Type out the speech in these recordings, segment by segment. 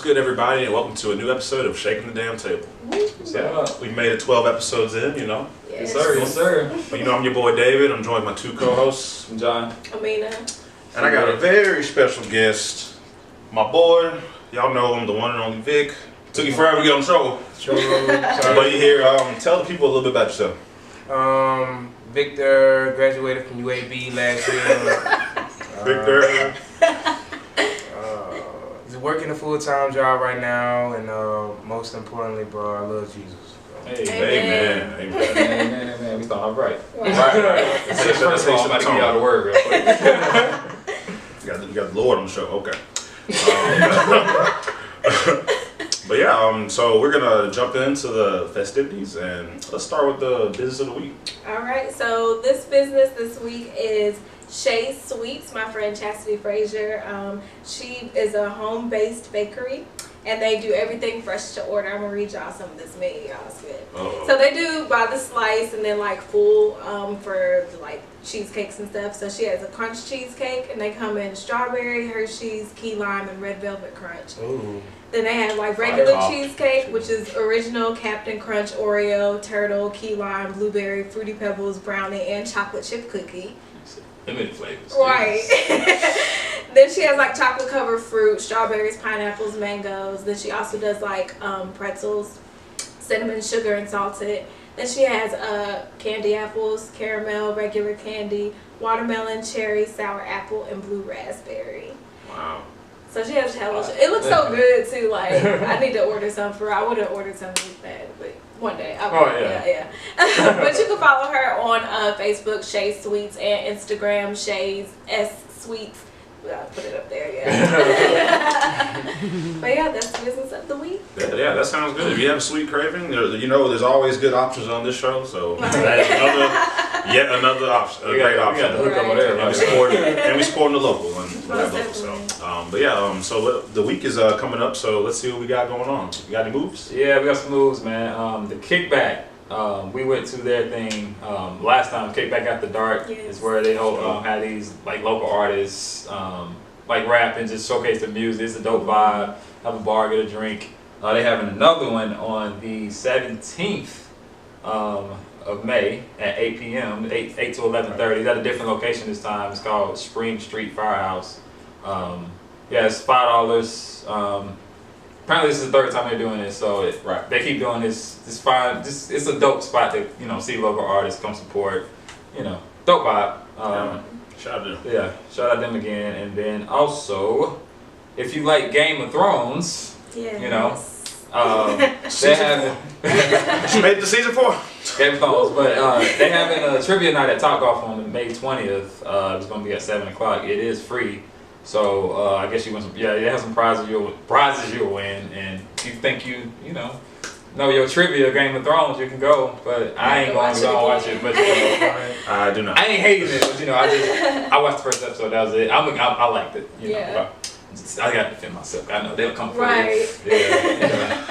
good, everybody, and welcome to a new episode of Shaking the Damn Table. We made it 12 episodes in, you know. Yes, sir. Yes, sir. But, you know, I'm your boy David. I'm joined by two co-hosts. I'm John. Amyna. And I got a very special guest, my boy. Y'all know him, the one and only Vic. Took you forever to get on the show. But you here, tell the people a little bit about yourself. Victor graduated from UAB last year. Victor. He's working a full-time job right now, and most importantly, bro, I love Jesus. Hey, Amen. Amen. We thought all right. Right. First of all, I'm about to get out of word real quick. You got the Lord on the show. Okay. But yeah, so we're gonna jump into the festivities, and let's start with the business of the week. All right, so this business this week is Shay Sweets. My friend Chastity Frazier. She is a home-based bakery, and they do everything fresh to order. I'm gonna read y'all some of this menu. Y'all, it's good. So they do by the slice, and then like full for like cheesecakes and stuff. So she has a crunch cheesecake, and they come in strawberry, Hershey's, key lime, and red velvet crunch. Ooh. Then they have like regular cheesecake, which is original Captain Crunch, Oreo, turtle, key lime, blueberry, fruity pebbles, brownie, and chocolate chip cookie. Limited flavors. Right. Then she has like chocolate covered fruit, strawberries, pineapples, mangoes. Then she also does like pretzels, cinnamon, sugar, and salted. Then she has candy apples, caramel, regular candy, watermelon, cherry, sour apple, and blue raspberry. Wow. So she has hella. It looks so good too. Like I need to order some for her. I would have ordered something like that, but one day. Yeah. But you can follow her on Facebook, Shay Sweets, and Instagram, Shay's S Sweets. I'll put it up there, yeah. But yeah, that's the business of the week. Yeah, that sounds good. If you have a sweet craving, you know there's always good options on this show. So that's yet another option, a great option. We got the hook over there, and we supporting the local and local. So, but yeah, so the week is coming up. So let's see what we got going on. You got any moves? Yeah, we got some moves, man. The Kickback. We went to their thing last time. Kickback After Dark is where they had these like local artists like rap and just showcase the music. It's a dope vibe. Have a bar, get a drink. They having another one on the 17th of May at 8 p.m. 8 to 11:30. It's at a different location this time. It's called Spring Street Firehouse. It's $5. Apparently this is the third time they're doing this, so they keep doing this. It's fine. It's a dope spot to see local artists come support. Dope vibe. Shout out to them. Yeah, shout out them again. And then also, if you like Game of Thrones, they have She made it to season 4. Game of Thrones, but they having a trivia night at Top Golf on May 20th. It's going to be at 7 o'clock. It is free. So I guess you win some. Yeah, they have some prizes you'll win, and if you think you know your trivia Game of Thrones, you can go. But I ain't going to go watch it. But I do not. I ain't hating it. But I watched the first episode. That was it. I liked it. I got to defend myself. I know they'll come for it. Yeah,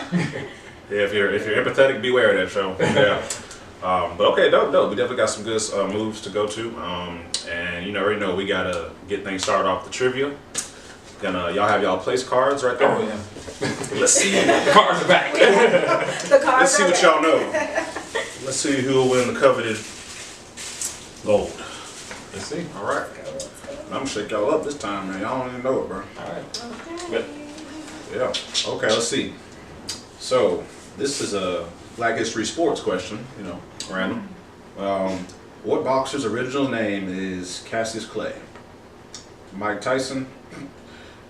if you're empathetic, beware of that show. Yeah. But okay, dope. We definitely got some good moves to go to. And you already know we gotta get things started off the trivia. Y'all have y'all place cards right there. Oh yeah. Let's see. The cards are back. Let's see what y'all know. Let's see who will win the coveted gold. Let's see. All right. I'm gonna shake y'all up this time, man. Y'all don't even know it, bro. All right. Okay. Yeah. Okay. Let's see. So this is a Black History sports question. Random. What boxer's original name is Cassius Clay? Mike Tyson,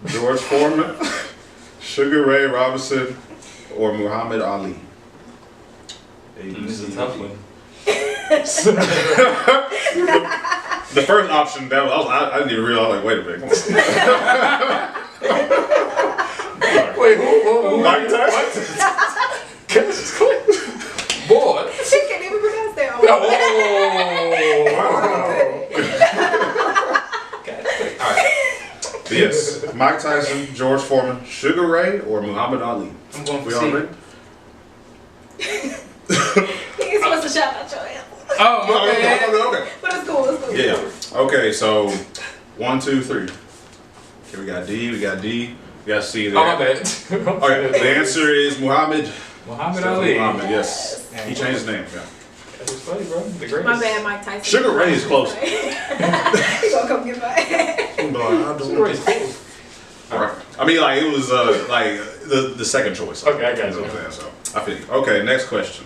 George Foreman, Sugar Ray Robinson, or Muhammad Ali? This is a tough one. The first option, I didn't even realize. Like, wait a minute. Wait, who? Mike Tyson. Cassius Clay. Boy. She can't even pronounce that. Yes, Mike Tyson, George Foreman, Sugar Ray, or Muhammad Ali? I'm going for We all ready? He's supposed to shout out your answer. Oh, okay. Okay. But it's cool. Yeah. Okay, so 1, 2, 3. Okay, we got D. You gotta see Oh, my that. bad. Okay, the answer is Muhammad. Muhammad Ali. Muhammad, yes. He changed his name. Yeah. That's funny, bro. The greatest. My bad, Mike Tyson. Sugar Ray is close. He gonna come get my Sugar Ray's cool. Right. I mean, like it was like the second choice. Okay, I got You know you. what I'm saying? So I feel you. Okay, next question.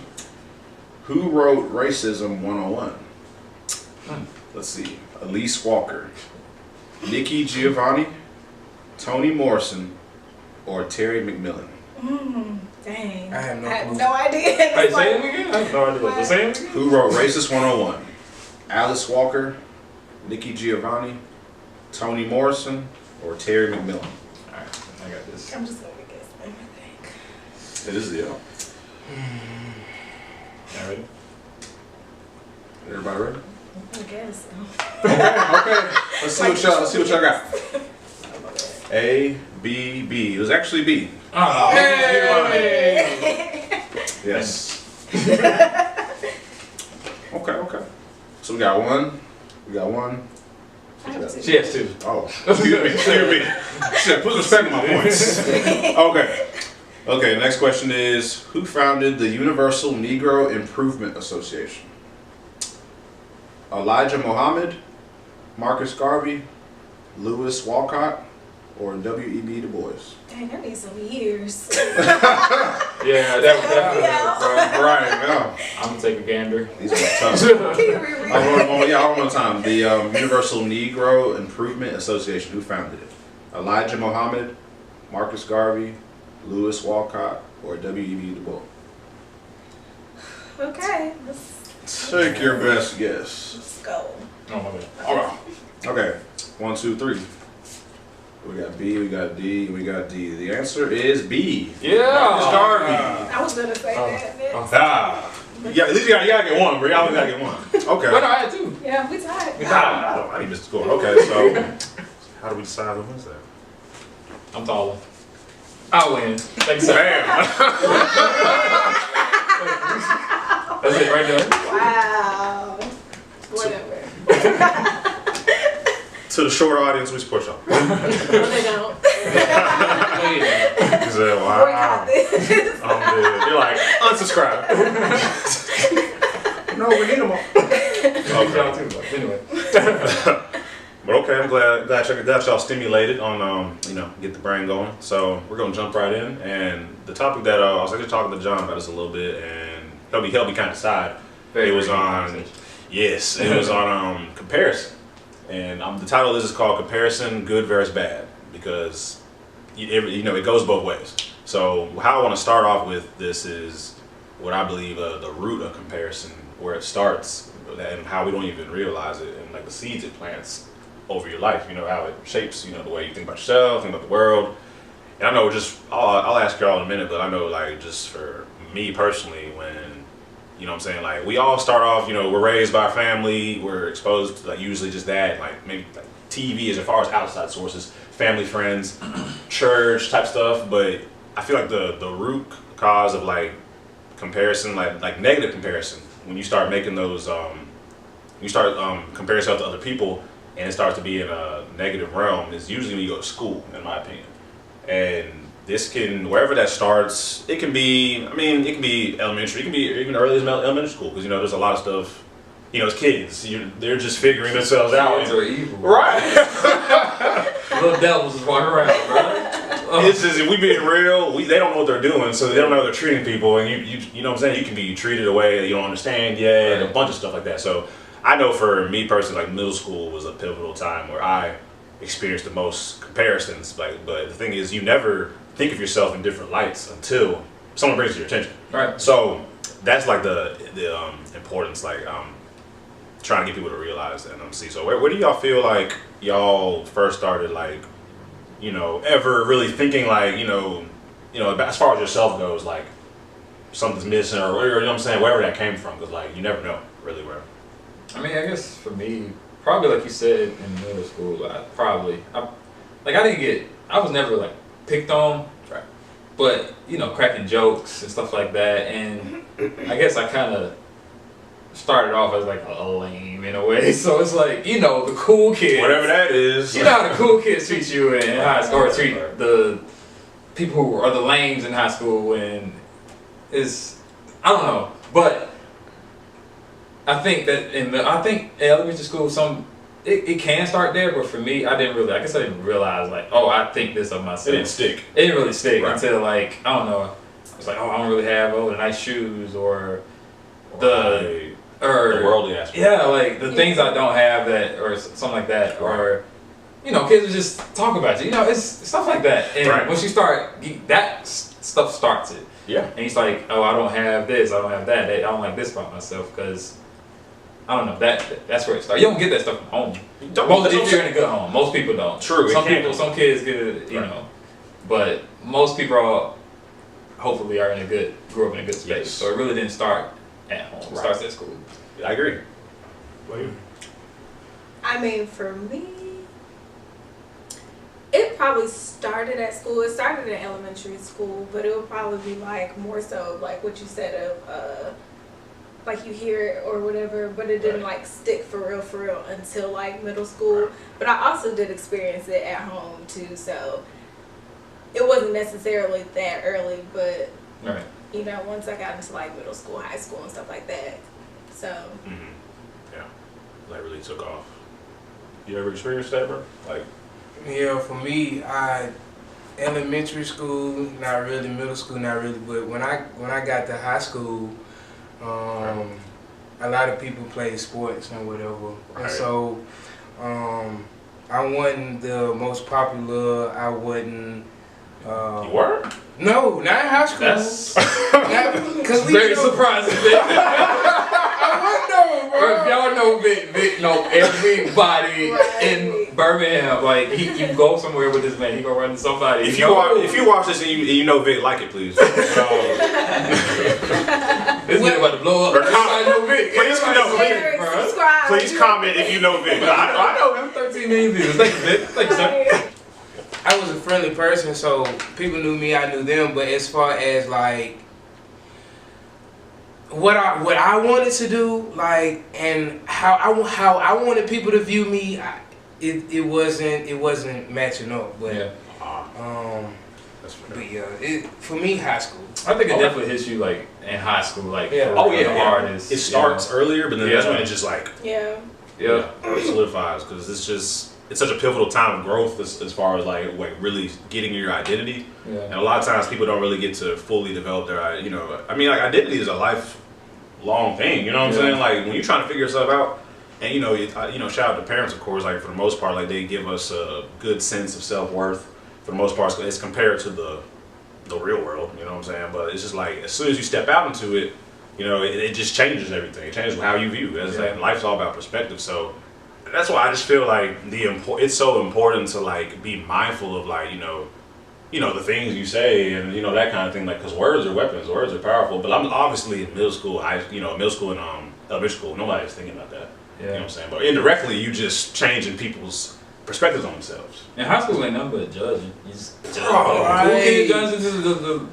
Who wrote Racism 101? Let's see. Elise Walker, Nikki Giovanni, Toni Morrison, or Terry McMillan? Dang. I have no clue. no idea. Hey, It's say like- him again? I have no idea. The same again? Who wrote Racist 101? Alice Walker, Nikki Giovanni, Toni Morrison, or Terry McMillan? Alright, I got this. I'm just gonna guess. I think. It is the Y'all ready? Everybody ready? I guess. Okay. Let's see what y'all got. A, B, B. It was actually B. Oh, Yes. Okay. So we got one. I have to- She has two. Oh, excuse me. Shit, put respect on my points. Okay, next question is, who founded the Universal Negro Improvement Association? Elijah Muhammad, Marcus Garvey, Lewis Walcott, or W.E.B. Du Bois? Dang, I need some years. Yeah, that Right, yeah. I'm gonna take a gander. These are tough. Can you reread it? I'll one more time. The Universal Negro Improvement Association, who founded it? Elijah Muhammad, Marcus Garvey, Lewis Walcott, or W.E.B. Du Bois? Okay, let's Take your best guess. go. Oh, my bad. All right. Okay, 1, 2, 3. We got B, we got D, and we got D. The answer is B. Yeah. Marcus Garvey. I was gonna say that. Man. Ah. Yeah, at least you gotta get one, bro. Y'all gotta get one. Okay. Wait, no, I had two. Yeah, we tied. I need to score. Okay, so how do we decide who wins that? I'm taller. I win. Thanks, sir. That's it right there. Wow. Whatever. To the short audience, we support y'all. No, they don't. He said, wow. Boycott this. I'm dead. You're like, unsubscribe. No, we need them all. Y'all too, but anyway. But okay, I'm glad y'all stimulated on get the brain going. So we're gonna jump right in, and the topic that I was actually talking to John about this a little bit, and help me kind of decide. It was on comparison, and the title of this is called "Comparison: Good versus Bad," because it goes both ways. So how I want to start off with this is what I believe the root of comparison, where it starts, and how we don't even realize it, and like the seeds it plants over your life, how it shapes, the way you think about yourself, think about the world. And I know I'll ask y'all in a minute, but I know like just for me personally, when, what I'm saying, like we all start off, we're raised by our family, we're exposed to like usually just that, like maybe like TV as far as outside sources, family, friends, church type stuff, but I feel like the root cause of like comparison, like negative comparison, when you start making those, compare yourself to other people, and it starts to be in a negative realm, is usually when you go to school, in my opinion. And this can, wherever that starts, it can be elementary, it can be even early as elementary school, because there's a lot of stuff, as kids, they're just figuring themselves out. Kids are evil. Right. Little devils is walking around, bro. It's just, if we being real, they don't know what they're doing, so they don't know how they're treating people, and you know what I'm saying, you can be treated a way that you don't understand yet, and a bunch of stuff like that. So I know for me personally, like middle school was a pivotal time where I experienced the most comparisons. But the thing is, you never think of yourself in different lights until someone brings it to your attention. Right. So that's like the importance, like trying to get people to realize that and see. So where do y'all feel like y'all first started, like ever really thinking like as far as yourself goes, like something's missing, or you know what I'm saying, wherever that came from, because like you never know really where. I mean, I guess for me, probably like you said in middle school, I was never like picked on, Right. but cracking jokes and stuff like that, and I guess I kind of started off as like a lame in a way. So it's like, you know, the cool kids. Whatever that is. You know how the cool kids treat you in high school, or treat the people who are the lames in high school when it's, I don't know. But I think that in elementary school, it can start there, but for me, I guess I didn't realize like, oh, I think this of myself. It didn't stick. It didn't really stick Right. until like, I don't know. It's like, oh, I don't really have the nice shoes or the worldly aspect. Yeah, like the things I don't have that, or something like that, or you know, kids will just talk about you. You know, it's stuff like that. And Right. once you start, that stuff starts it. Yeah. And he's like, oh, I don't have this, I don't have that, I don't like this about myself because I don't know. That's where it starts. You don't get that stuff from home. If you're in a good home, most people don't. True. Some kids get it, you know, but most people hopefully grew up in a good space. Yes. So it really didn't start at home. It starts at school. I agree. I mean, for me, it probably started at school. It started in elementary school, but it would probably be like more so like what you said of like you hear it or whatever, but it didn't like stick for real until like middle school. But I also did experience it at home too, so it wasn't necessarily that early, but Right. you know, once I got into like middle school, high school, and stuff like that, so. Yeah, that really took off. You ever experienced that, bro? Like, Yeah, for me, elementary school, not really, middle school, not really, but when I got to high school, a lot of people played sports and whatever, Right. and so I wasn't the most popular. I wasn't. you were? No, not in high school. That's Because very surprising. I wasn't though, bro. If y'all know Vic know everybody in Birmingham. Like you go somewhere with this man, he gonna run into somebody. If you watch this and you know Vic, like it, please. This nigga about to blow up. Everybody know Vic. Please Everybody know Share, Vic, bro. subscribe. Please comment if you know Vic. I know him. 13 million views. Thank you, Vic. Thank you, sir. I was a friendly person, so people knew me, I knew them. But as far as like what I wanted to do, like, and how I wanted people to view me, it wasn't matching up. But Yeah. That's fair. but yeah, for me, high school. I think it definitely hits you like in high school, like Yeah. for Oh yeah, the artists. it starts earlier, but then that's Yeah. when it just like Yeah. Yeah. it solidifies because it's such a pivotal time of growth as far as like really getting your identity. Yeah. And a lot of times people don't really get to fully develop their, I mean, like identity is a lifelong thing. You know what I'm saying? Like when you're trying to figure yourself out, and shout out to parents, of course. Like for the most part, like they give us a good sense of self-worth. For the most part, it's compared to the real world. You know what I'm saying? But it's just like as soon as you step out into it, it just changes everything. It changes how you view. And life's all about perspective. So that's why I just feel like it's so important to like be mindful of like the things you say and that kind of thing, like because words are weapons, words are powerful. But I'm obviously in middle school, middle school and elementary school, nobody's thinking about that. Yeah. You know what I'm saying? But indirectly, you just changing people's perspectives on themselves. In high school ain't nothing but judging. You just judge. Right. Cool kids judging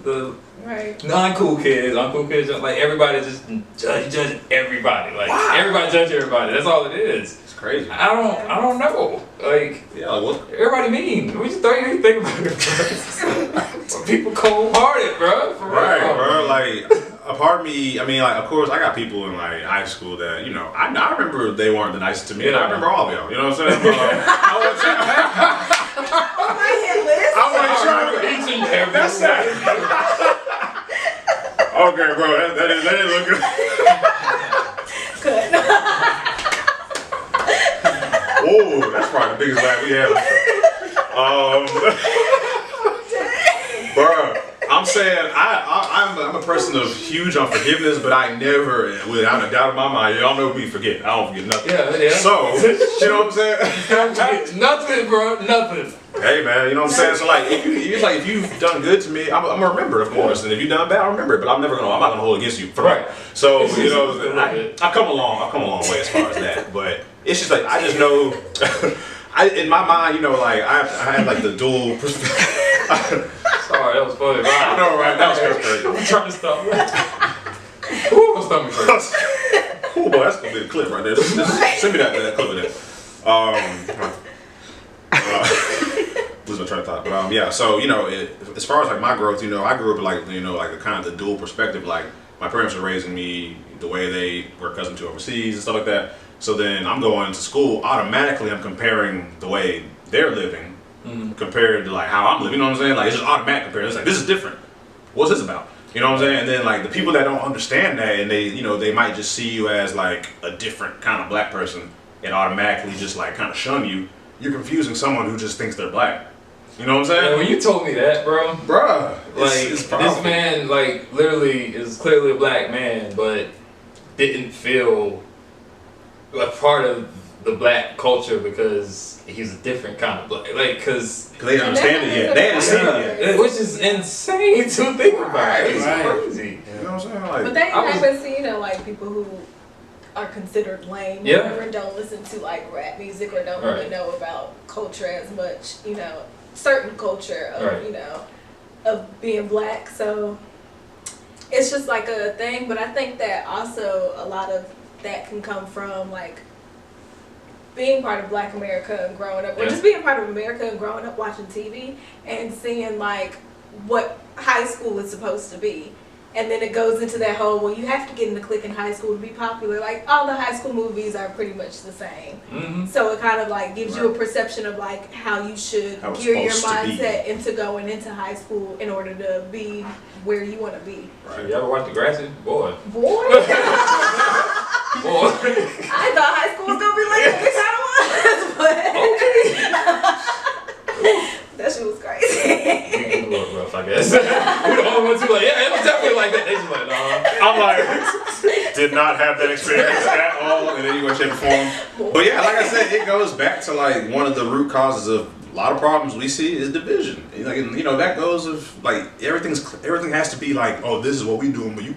the Right. non-cool kids, uncool kids, like everybody just judging everybody. Like everybody judge everybody. That's all it is. It's crazy. I don't know. Like Yeah, like what? everybody mean. What you think about it, bro? Some people cold-hearted, bro. For Right, real. bro. Like a part of me, I mean, like of course I got people in like high school that I remember they weren't the nicest to me. And I remember all of y'all. You know what I'm saying? On my hit list. I wasn't trying to. Each and every That's that. Okay, bro. That didn't look good. Good. Whoa, that's probably the biggest laugh we had. Bruh, I'm saying I'm a person of huge unforgiveness, but I never, without a doubt in my mind, y'all know me forget. I don't forget nothing. Yeah. So, you know what I'm saying? Nothing, bro. Nothing. Hey man, you know what I'm saying? So like, if you've done good to me, I'm gonna remember, of course. And if you've done bad, I'll remember it. But I'm not gonna hold it against you. Right. So I've come a long way as far as that. But it's just like I just know, in my mind, like I had like the dual perspective. Sorry, that was funny. I know, right? That was crazy. I'm trying to stop. Ooh, my stomach hurts. Cool, boy. That's gonna be the clip right there. Just send me that clip of that. Lose my train of thought. But yeah. So as far as like my growth, I grew up like like a kind of the dual perspective. Like my parents were raising me the way they were accustomed to overseas and stuff like that. So then I'm going to school. Automatically, I'm comparing the way they're living compared to like how I'm living. You know what I'm saying? Like it's just automatic comparison. It's like this is different. What's this about? You know what I'm saying? And then like the people that don't understand that, and they might just see you as like a different kind of black person and automatically just like kind of shun you. You're confusing someone who just thinks they're black. You know what I'm saying? Yeah, when you told me that, bro, it's this man like literally is clearly a black man, but didn't feel a part of the black culture because he's a different kind of black. Like, because they didn't understand it yet. They didn't see it yet. Which is insane to think about. It's crazy. You know what I'm saying? Like, but then you happen to see, like people who are considered lame or don't listen to like rap music or don't really know about culture as much, certain culture of, of being black. So it's just like a thing. But I think that also a lot of that can come from like being part of Black America and growing up, or just being part of America and growing up watching TV and seeing like what high school is supposed to be. And then it goes into that whole, well, you have to get in the clique in high school to be popular. Like, all the high school movies are pretty much the same. Mm-hmm. So it kind of like gives you a perception of like how you should gear your mindset into going into high school in order to be where you want to be. Right. You ever watch Degrassi? Boy. Boy? I thought high school was going to be like this, but... Okay. That shit was crazy. We a little rough, I guess. We the only ones who like, yeah, it was definitely like that. They just like, nah. I'm like, did not have that experience at all in any way, shape, or form. But yeah, like I said, it goes back to like one of the root causes of a lot of problems we see is division. Like, that goes of like everything has to be like, oh, this is what we doing, but you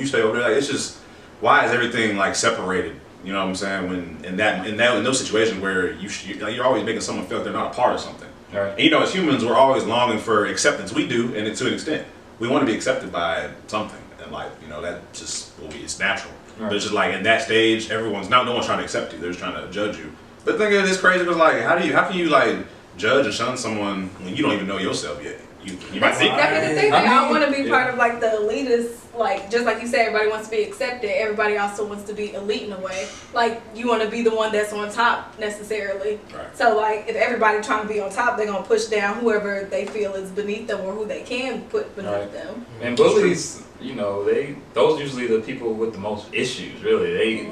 stay over there. Like, it's just, why is everything like separated? You know what I'm saying? When in those situations where you're always making someone feel like they're not a part of something. Right. And, as humans, we're always longing for acceptance. We do, and to an extent, we want to be accepted by something. And like, that just it's natural. Right. But it's just like in that stage, no one's trying to accept you. They're just trying to judge you. But think of it, it's crazy because like, how can you like judge and shun someone when you don't even know yourself yet? You might think that's the thing. I don't want to be part of like the elitist. Like, just like you said, everybody wants to be accepted. Everybody also wants to be elite in a way. Like, you want to be the one that's on top necessarily. Right. So like, if everybody trying to be on top, they're gonna push down whoever they feel is beneath them or who they can put beneath them. And bullies, those usually the people with the most issues. Really,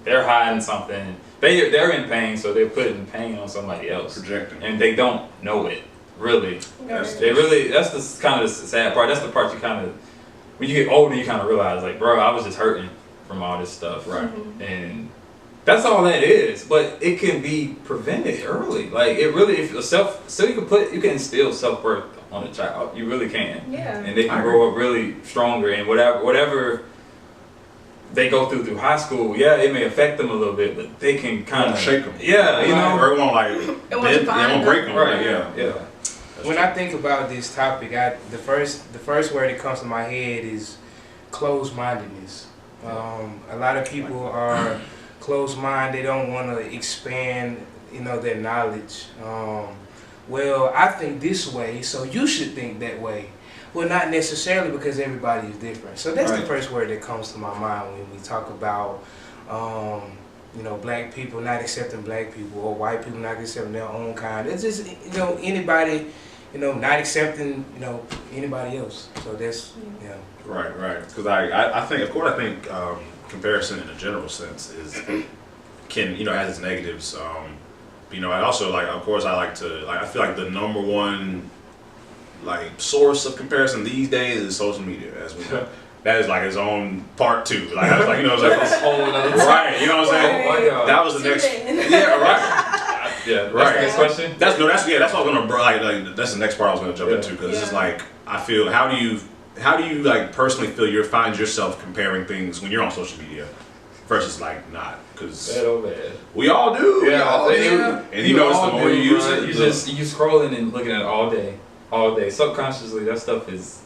they're hiding something. They're in pain, so they're putting pain on somebody else. Projecting, and they don't know it. Really, that's the kind of the sad part. That's the part you kind of, when you get older, you kind of realize like, bro, I was just hurting from all this stuff, right? Mm-hmm. And that's all that is. But it can be prevented early. Like it really, you can instill self-worth on a child. You really can. Yeah. And they can grow up really stronger and whatever they go through high school. Yeah, it may affect them a little bit, but they can kind of shake them. Yeah, or it won't like it won't break them. Right? Yeah. When I think about this topic, the first word that comes to my head is closed-mindedness. A lot of people are closed-minded. They don't want to expand, their knowledge. Well, I think this way, so you should think that way. Well, not necessarily, because everybody is different. So that's the first word that comes to my mind when we talk about, black people not accepting black people, or white people not accepting their own kind. It's just, anybody, not accepting, anybody else. So that's, Right. Because I think comparison in a general sense can has its negatives. And also like, of course, I feel like the number one like source of comparison these days is social media, as we know. That is like its own part too. Like I was like, it's like this whole other right. You know what I'm saying? Oh my God. That was the next. Yeah, right. Yeah, right. Next question. That's what I was gonna like. That's the next part I was gonna jump into, because it's just like, I feel, how do you like personally feel find yourself comparing things when you're on social media versus like not? Because we all do. Yeah, all do. And it's the more you use it, you scrolling and looking at it all day. Subconsciously, that stuff is,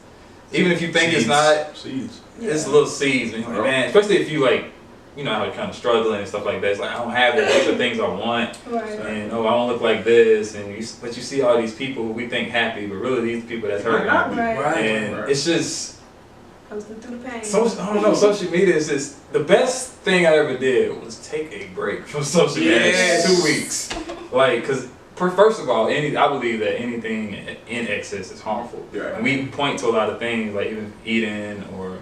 even if you think it's not, seeds. It's little seeds, man. Especially if you like you know how you're kind of struggling and stuff like that. It's like I don't have that. These are things I want, Right. and oh, I don't look like this, but you see all these people who we think happy, but really these people that's hurting. Right. And it's just Posting through the pain. I don't know. Social media is just the best thing I ever did was take a break from social media. 2 weeks, like because. First of all, I believe that anything in excess is harmful. Yeah. And we point to a lot of things like even eating or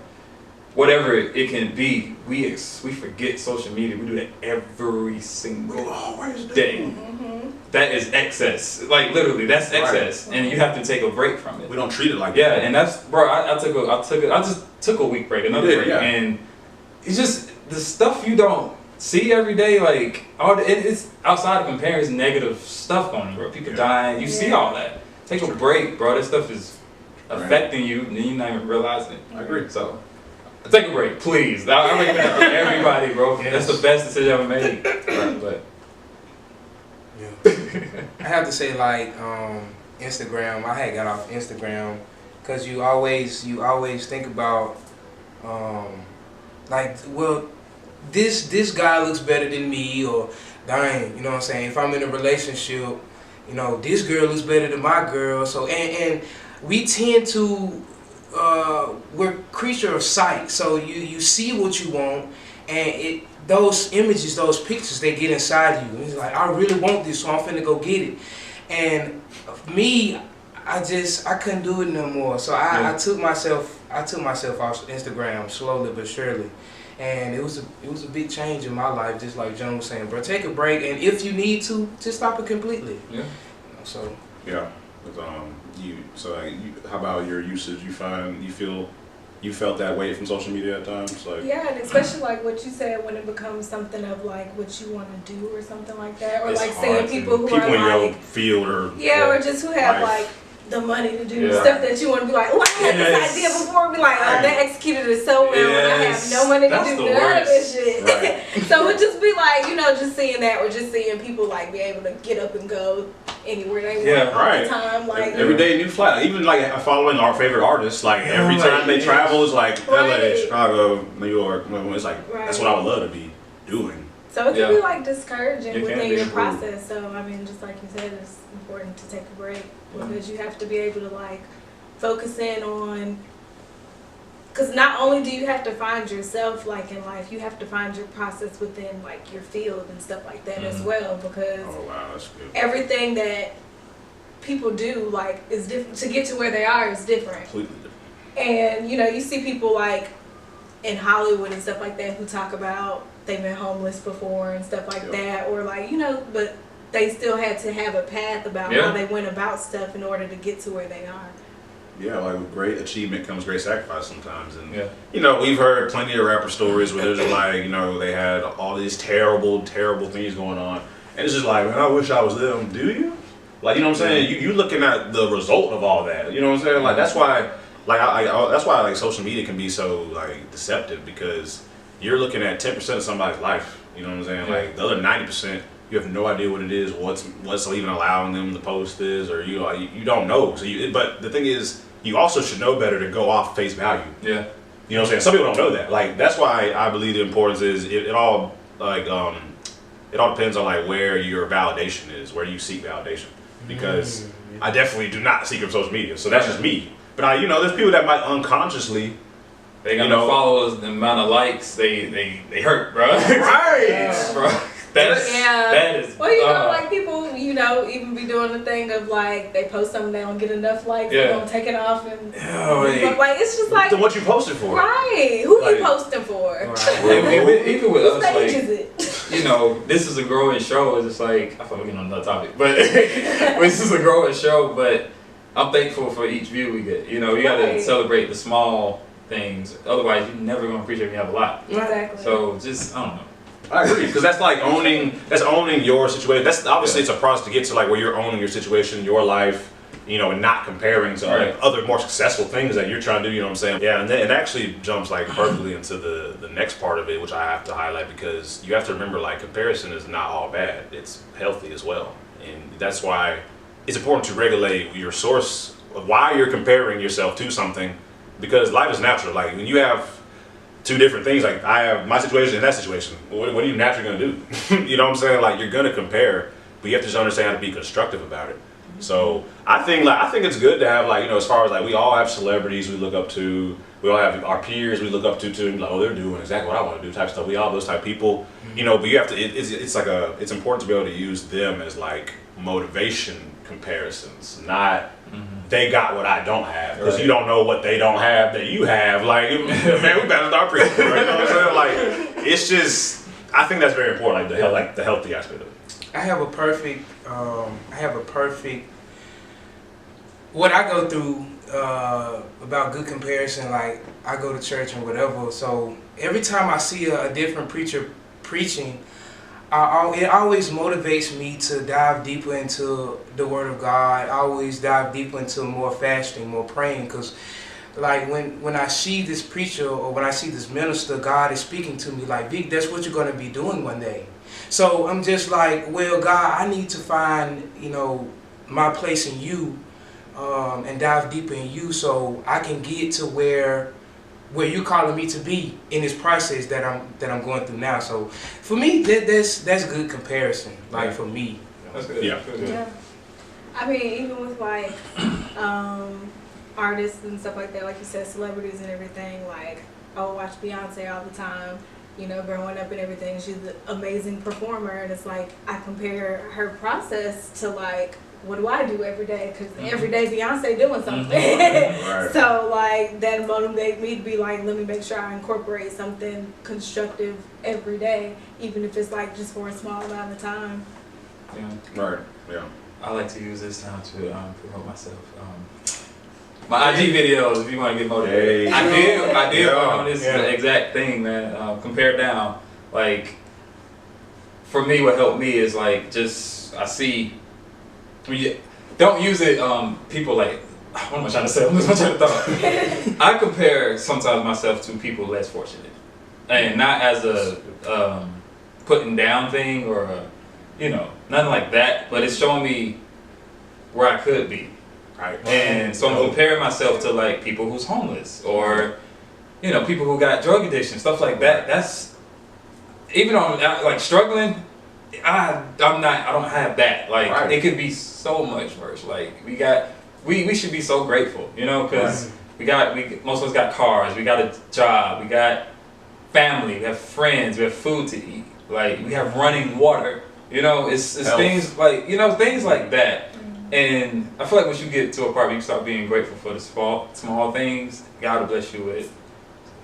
whatever it can be. We forget social media. We do that every single day. Mm-hmm. That is excess. Like literally, that's excess, and you have to take a break from it. We don't treat it like yeah, that. and that's bro. I just took a week break, another break, yeah. and it's just the stuff you don't see every day, like it's outside of comparing negative stuff going on, bro. People dying, you see all that. Take a break, bro. That stuff is affecting you, and you're not even realizing it. I agree. So, take a break, please. I recommend that for everybody, bro. That's the best decision I ever made. Right, but I have to say, like, Instagram. I had got off Instagram because you always think about, like, well, this guy looks better than me, or dang, you know what I'm saying? If I'm in a relationship, you know, this girl looks better than my girl. So and we tend to we're creature of sight. So you see what you want, and those images, those pictures, they get inside you. It's like, I really want this, so I'm finna go get it. And me, I couldn't do it no more. So I took myself off Instagram slowly but surely. And it was a big change in my life, just like John was saying, bro. Take a break, and if you need to, just stop it completely. yeah. You know, so Yeah. How about your usage? You feel you felt that way from social media at times, like Yeah, and especially like what you said when it becomes something of like what you want to do or something like that, or it's like hard seeing to- people who in are your like field or or just who have life. like the money to do Yeah. stuff that you want to be like, oh, I had Yes. this idea before, be like, oh, they executed it so well, and I have Yes. no money to That's do the none of this worst. shit. Right. So it just be like, you know, just seeing that, or just seeing people like be able to get up and go anywhere they Yeah, want all right. the time, like Every day new flight. Even like following our favorite artists, like every time they travel is like LA, Right. Chicago, New York. It's like that's what I would love to be doing. So it can Yeah. be like discouraging It can within be. your process. So I mean, just like you said, it's important to take a break because you have to be able to like focus in on. Because not only do you have to find yourself like in life, you have to find your process within like your field and stuff like that as well. Because Oh wow, that's good. everything that people do like is different. To get to where they are is different. Completely different. And you know, you see people like in Hollywood and stuff like that who talk about they've been homeless before and stuff like that, or like, you know, but they still had to have a path about how they went about stuff in order to get to where they are. Yeah, like with great achievement comes great sacrifice sometimes. And Yeah. you know, we've heard plenty of rapper stories where there's like, you know, they had all these terrible things going on. And it's just like, man, I wish I was them. Do you? Like, you know what I'm saying? You looking at the result of all that. You know what I'm saying? Like that's why that's why like social media can be so like deceptive, because you're looking at 10% of somebody's life. You know what I'm saying? Yeah. Like the other 90%, you have no idea what it is, what's even allowing them to post this, or you don't know. So but the thing is, you also should know better to go off face value. Yeah. You know what I'm saying? Some people don't know that. Like that's why I believe the importance is it all like it all depends on like where your validation is, where you seek validation. Because I definitely do not seek it from social media. So that's just me. But you know, there's people that might unconsciously. They got no followers, the amount of likes, they hurt, bro. Right. Bro. That is. Well, you know, like people, you know, even be doing the thing of like they post something, they don't get enough likes, they're gonna take it off, and like it's just like Then what you posted for? right? Who Like, you posting for? Right. Even with What us, stage like, is it? you know, this is a growing show. It's just like I thought we were getting on another topic, but this is a growing show. But I'm thankful for each view we get. You know, you got to celebrate the small things. Otherwise, you're never gonna appreciate when you have a lot. Exactly. So just I don't know. I agree, because that's like owning your situation. That's obviously it's a process to get to like where you're owning your situation, your life, you know, and not comparing to like other more successful things that you're trying to do. You know what I'm saying? Yeah, and then it actually jumps like perfectly into the next part of it, which I have to highlight, because you have to remember like comparison is not all bad. It's healthy as well, and that's why it's important to regulate your source of why you're comparing yourself to something, because life is natural. Like when you have two different things. Like I have my situation and that situation. What are you naturally gonna do? You know what I'm saying? Like you're gonna compare, but you have to just understand how to be constructive about it. So I think it's good to have like, you know, as far as like we all have celebrities we look up to, we all have our peers we look up to too, like, oh, they're doing exactly what I want to do type stuff. We all those type of people, you know, but you have to it's important to be able to use them as like motivation comparisons, not they got what I don't have, because you don't know what they don't have that you have. Like, man, we better start preaching, right? You know what I'm saying? Like, it's just, I think that's very important, like the healthy aspect of it. I have a perfect, what I go through about good comparison, like I go to church and whatever, so every time I see a different preacher preaching, it always motivates me to dive deeper into the Word of God. I always dive deeper into more fasting, more praying, because like when I see this preacher or when I see this minister, God is speaking to me like, Vic, that's what you're going to be doing one day. So I'm just like, well, God, I need to find, you know, my place in you, and dive deeper in you, so I can get to where you're calling me to be in this process that I'm going through now. So for me, that's good comparison. Like for me, that's good. Yeah. Yeah. I mean, even with like artists and stuff like that, like you said, celebrities and everything. Like I would watch Beyonce all the time. You know, growing up and everything, she's an amazing performer, and it's like I compare her process to like, what do I do every day? Because every day Beyonce doing something. Right. So like that motivates me to be like, let me make sure I incorporate something constructive every day, even if it's like just for a small amount of time. Yeah. Right. Yeah. I like to use this time to promote myself. My IG videos, if you want to get motivated. Hey. I did work on this exact thing, man. Compare down. Like, for me, what helped me is like I see. Don't use it. People like, what am I trying to say? I'm losing my train of thought. I compare sometimes myself to people less fortunate, and not as a putting down thing or nothing like that. But it's showing me where I could be. Right. And so I'm comparing myself to like people who's homeless or people who got drug addiction, stuff like that. That's even on like struggling. I don't have that. Like it could be so much worse. Like we should be so grateful, because most of us got cars, we got a job, we got family, we have friends, we have food to eat. Like we have running water. It's things like things like that. And I feel like once you get to a part where you start being grateful for the small things, God will bless you with.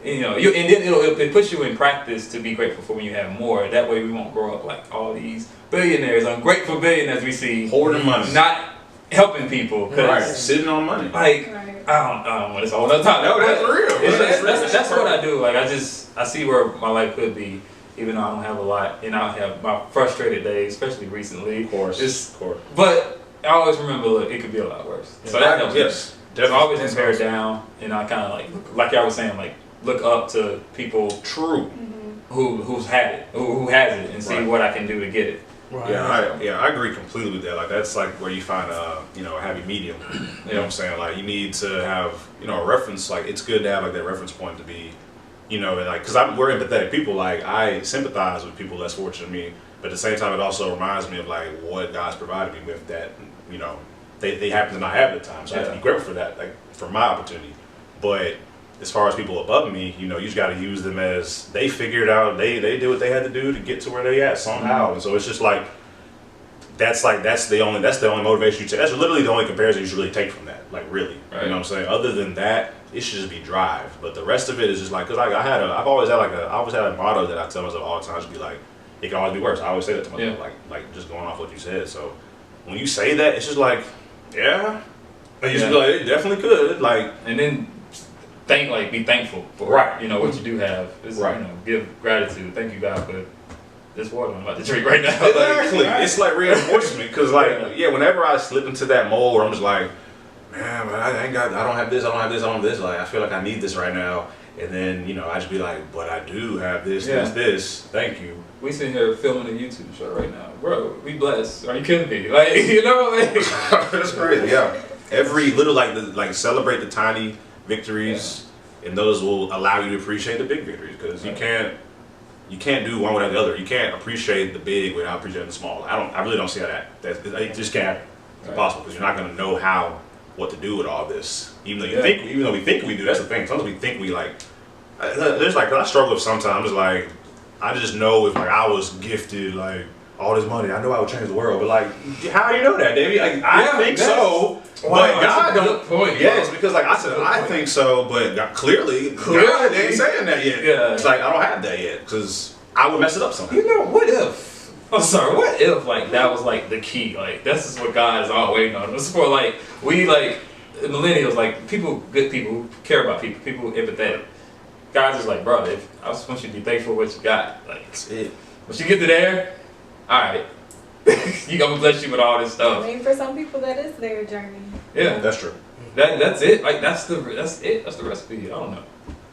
And then it puts you in practice to be grateful for when you have more. That way we won't grow up like all these billionaires, ungrateful billionaires we see, hoarding money, not helping people, sitting on money. Like I don't want this whole other time. No, that's real. That's what I do. Like I see where my life could be. Even though I don't have a lot, and I have my frustrated days, especially recently. Of course. But I always remember, look, it could be a lot worse. So that helps. Yes, definitely. So I always compare down, and I kind of like y'all was saying, like look up to people who's had it, who has it, and see what I can do to get it. Right. I agree completely with that. Like that's like where you find a happy medium. You know what I'm saying? Like you need to have a reference. Like it's good to have like that reference point to be, and like because we're empathetic people. Like I sympathize with people less fortunate than me, but at the same time it also reminds me of like what God's provided me with that they happen to not have at the time. So I have to be grateful for that, like for my opportunity. But as far as people above me, you just got to use them as they figured out. They did what they had to do to get to where they at somehow. And so it's just like that's the only motivation you take. That's literally the only comparison you should really take from that. Like really, right. You know what I'm saying? Other than that, it should just be drive. But the rest of it is just like, because I've always had a motto that I tell myself all the time. Just be like, it can always be worse. I always say that to myself, like just going off what you said. So when you say that, it's just like, yeah, and you just be like, it definitely could. Like, and then be thankful for what you do have. Just, give gratitude. Thank you, God, for this water I'm about to drink right now. Exactly. It's like reinforcement because whenever I slip into that mold where I'm just like, man, but I don't have this, I don't have this, I don't have this. Like I feel like I need this right now. And then, I just be like, but I do have this, this. Thank you. We sitting here filming a YouTube show right now. Bro, we blessed. Are you kidding me? Like, That's crazy, yeah. Every little, celebrate the tiny victories. and those will allow you to appreciate the big victories because you can't do one without the other. You can't appreciate the big without appreciating the small. I really don't see how it just can't happen. It's impossible because you're not going to know what to do with all this. Even though we think we do. That's the thing. Sometimes we think we like. There's like I struggle with sometimes. Like I just know if like I was gifted like all this money, I know I would change the world. But like, how do you know that, Davey? Like I think so. But God don't. Yes, because like I said, I think so, but clearly God ain't saying that yet. Yeah. It's like I don't have that yet because I would mess it up somehow. You know, what if? I'm sorry. What if like that was like the key? Like this is what God is all waiting on. This is for like we like millennials, like good people who care about people empathetic. God's just like, bro, I just want you to be thankful for what you got. Like That's it. once you get to there, all right. You gonna bless you with all this stuff. I mean, for some people, that is their journey. Yeah, That's true. that's it. Like that's it. That's the recipe. I don't know.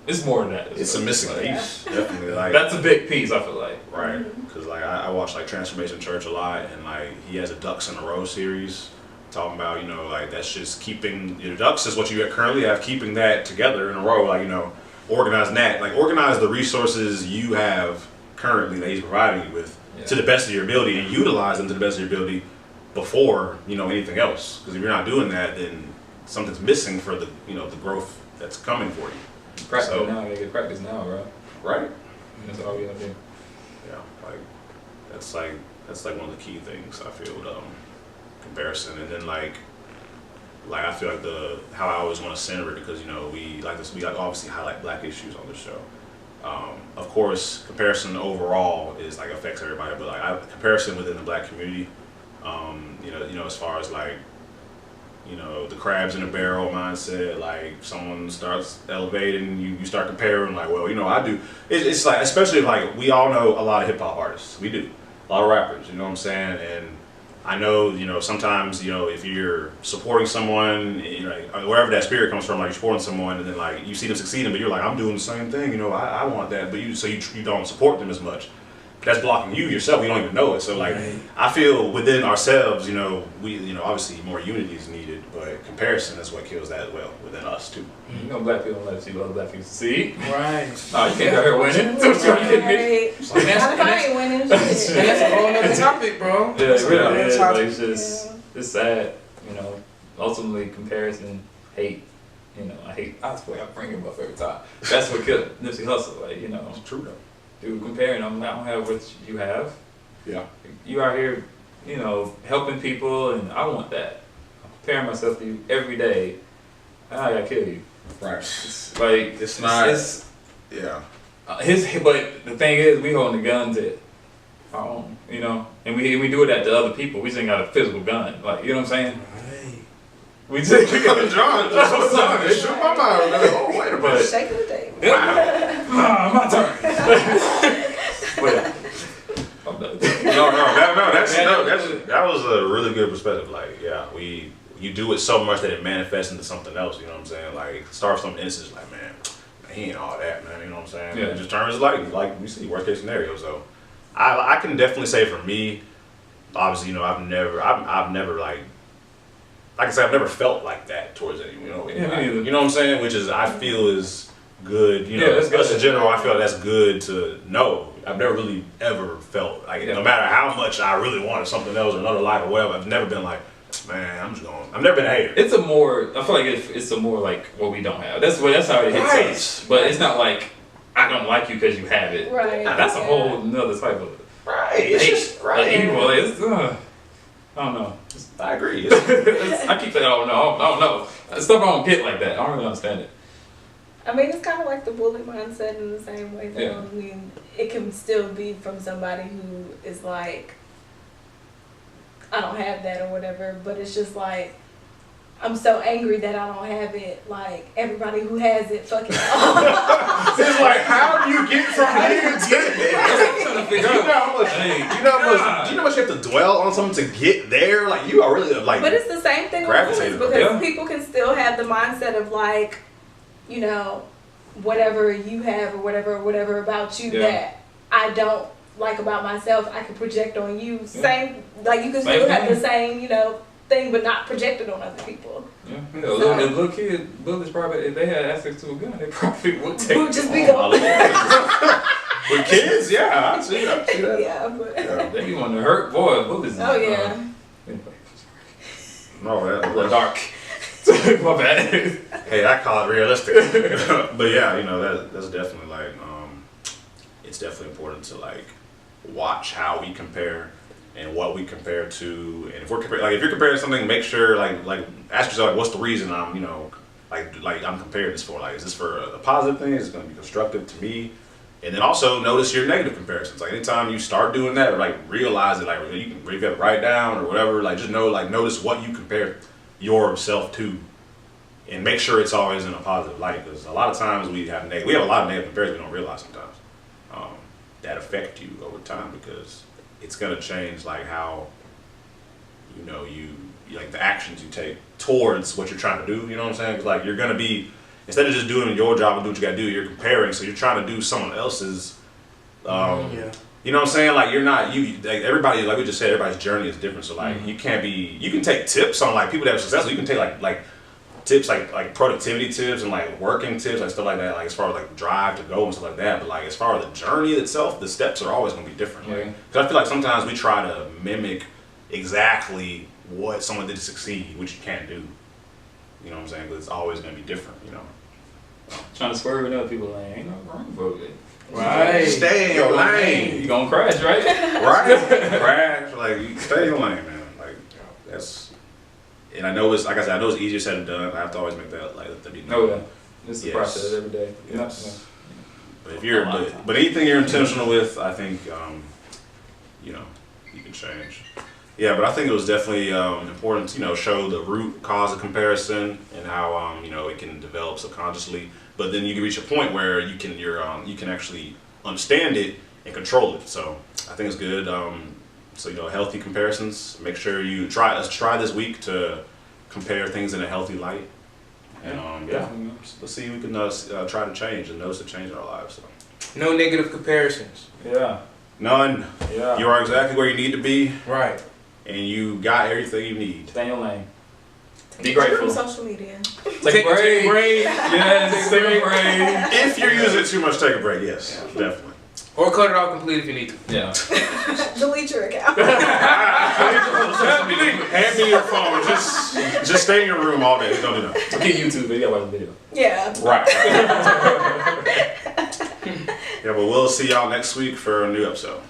It's more than that. It's a missing piece, definitely. Like That's a big piece. I feel like. right, because like I watch like Transformation Church a lot, and like he has a Ducks in a Row series talking about like that's just keeping your ducks is what you currently have, keeping that together in a row. Like organizing that, like organize the resources you have currently that he's providing you with. To the best of your ability and utilize them to the best of your ability before anything else. Because if you're not doing that, then something's missing for the the growth that's coming for you. Practice now. You gotta get practice now, bro. Right. That's all we gotta do. Yeah. That's like one of the key things I feel with comparison, and then like I feel like how I always want to center it because we obviously highlight Black issues on this show. Of course, comparison overall is like affects everybody, but like comparison within the Black community, as far as like, the crabs in a barrel mindset, like someone starts elevating, you start comparing, like, well, I do. It's like, especially if like we all know a lot of hip hop artists, we do, a lot of rappers, you know what I'm saying, and I know, sometimes, if you're supporting someone, wherever that spirit comes from, like you're supporting someone and then like you see them succeeding, but you're like, I'm doing the same thing, I want that, but you don't support them as much. That's blocking you yourself. You don't even know it. So like, I feel within ourselves, we, obviously more unity is needed, but comparison is what kills that as well within us too. Black people don't let you other Black people see. Right. Oh, you can't go here winning. Right. Not if I ain't winning. That's a whole other topic, bro. Yeah, it really is. Like, topic. it's sad, ultimately comparison, hate, I swear I bring him up every time. That's what killed Nipsey Hussle, like, It's true though. Dude, comparing, I don't have what you have. Yeah. You out here, helping people, and I want that. I'm comparing myself to you every day. I gotta kill you. Right. It's like It's not. Yeah. But the thing is, we holding the guns at our own, and we do it to other people. We just ain't got a physical gun, like you know what I'm saying. Right. We just You got a John. It shook my mind. Oh, wait a minute. Shake of the day. Wow. My turn. But I'm done. That was a really good perspective. Like, yeah, you do it so much that it manifests into something else. You know what I'm saying? Like, start with something innocent, like, man, he ain't all that, man. You know what I'm saying? Yeah. It just turns like we see worst case scenario. So, I can definitely say for me, obviously, I've never like I said, I've never felt like that towards anyone. You know what I'm saying? Which is I feel is good. That's good. In general, I feel like that's good to know. I've never really ever felt like no matter how much I really wanted something else or another life or whatever, I've never been like, man, I'm just going. I've never been a hater. I feel like it's a more like what we don't have. That's how it hits us. But it's not like I don't like you because you have it. Right. That's a whole another type of It's just evil. I don't know. I agree. I keep saying I don't know. Stuff I don't get like that. I don't really understand it. I mean, it's kind of like the bully mindset in the same way. Though. I mean, it can still be from somebody who is like, I don't have that or whatever, but it's just like, I'm so angry that I don't have it. Like, everybody who has it, fucking It's like, how do you get from here to there? Do you know how much you have to dwell on something to get there? Like, you are really like. But it's the same thing with gravitated this because people can still have the mindset of like, whatever you have or whatever about you that I don't like about myself, I can project on you. Same, like you can still have the same, thing, but not projected on other people. Yeah. If little kids, bullets probably, if they had access to a gun, they probably would take Would just be it. going. With kids, yeah, I see that. Yeah, but. Yeah. They be wanting to hurt boy, bullets. Oh yeah. Anyway. No, We're dark. My bad. hey, I call it realistic. But yeah, you know, that's definitely like, it's definitely important to like watch how we compare and what we compare to, and if we're comparing, like if you're comparing something, make sure like ask yourself like, what's the reason I'm, you know, like I'm comparing this for, like is this for a positive thing? Is it going to be constructive to me? And then also notice your negative comparisons. Like anytime you start doing that, like realize it, like you can maybe write down or whatever. Like just know, like notice what you compare yourself to, and make sure it's always in a positive light. Because a lot of times we have a lot of negative comparisons we don't realize sometimes that affect you over time, because it's gonna change like how you know you like the actions you take towards what you're trying to do. You know what I'm saying? 'Cause like you're gonna be, instead of just doing your job and doing what you gotta do, you're comparing. So you're trying to do someone else's. Yeah. You know what I'm saying? Like you're not like everybody, like we just said, everybody's journey is different. So like you can't be. You can take tips on like people that are successful. You can take like tips like productivity tips and like working tips, like stuff like that. Like as far as like drive to go and stuff like that. But like as far as the journey itself, the steps are always gonna be different. Like, because I feel like sometimes we try to mimic exactly what someone did to succeed, which you can't do. You know what I'm saying? Because it's always gonna be different. You know. Trying to swerve in other people's lane. Ain't no wrong for it. Right. Stay in your lane. You gonna crash, right? Right? Crash. Like, you stay in your lane, man. Like, that's. And I know it's, like I said, I know it's easier said than done. I have to always make that, like, let that be known. Oh, yeah. It's a process every day. Yes. But if you're, but anything you're intentional with, I think, you know, you can change. Yeah, but I think it was definitely important to, you know, show the root cause of comparison and how, you know, it can develop subconsciously. But then you can reach a point where you can you can actually understand it and control it. So I think it's good. So, you know, healthy comparisons. Make sure you let's try this week to compare things in a healthy light. And let's see if we can try to change and notice the change in our lives. So. No negative comparisons. Yeah. None. Yeah. You are exactly where you need to be. Right. And you got everything you need. Stay in your lane. Be From grateful. social media. Take a break. Yes, take a break. If you're using it too much, take a break. Yes, definitely. Or cut it off completely if you need to. Yeah. Delete your account. Hand me your phone. Just stay in your room all day. Don't do that. Get YouTube, but you gotta watch the video. Yeah. Right. Yeah, but we'll see y'all next week for a new episode.